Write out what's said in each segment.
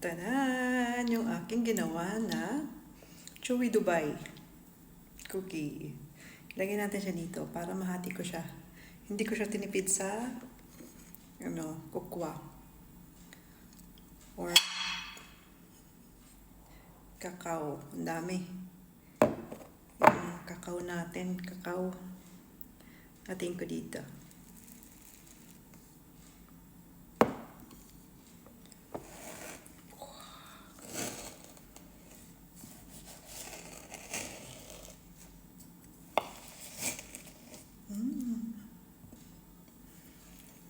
Tanan! Yung aking ginawa na Chewy Dubai cookie. Lagyan natin siya dito para mahati ko siya. Hindi ko siya tinipid sa kukwa. Or kakao. Ang dami. Yung kakao natin. Kakao. Hatiin ko dito.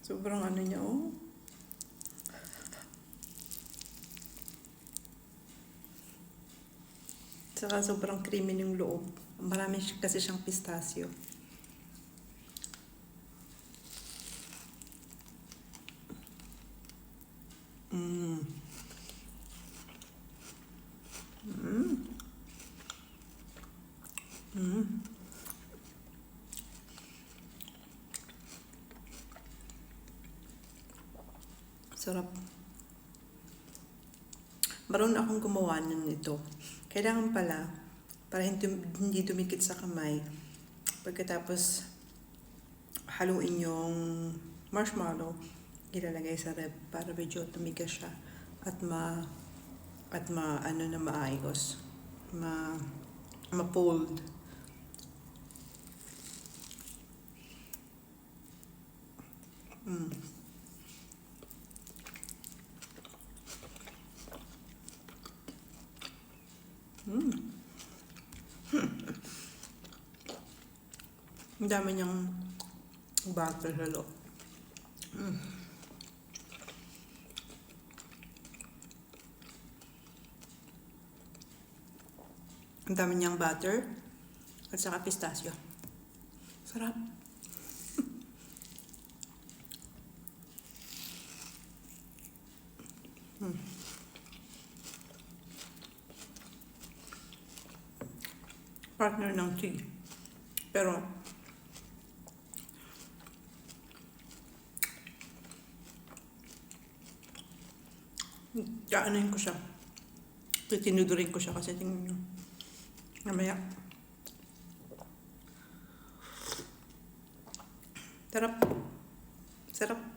Sobrang ano niya, oh. Saka sobrang creamy yung loob. Marami kasi siyang pistachio. Sarap. Marunong akong gumawa ng ito. Kailangan pala, para hindi dumikit sa kamay, pagkatapos haluin yung marshmallow, ilalagay sa ref para medyo tumigas siya at maayos. Ma-fold. Ang dami niyang butter sa loob. Ang dami niyang butter at saka pistachio. Sarap. Partner ng tea. Pero kaanoin ko siya. Tinudurin ko siya kasi tingnan nyo. Mamaya. Sarap. Sarap.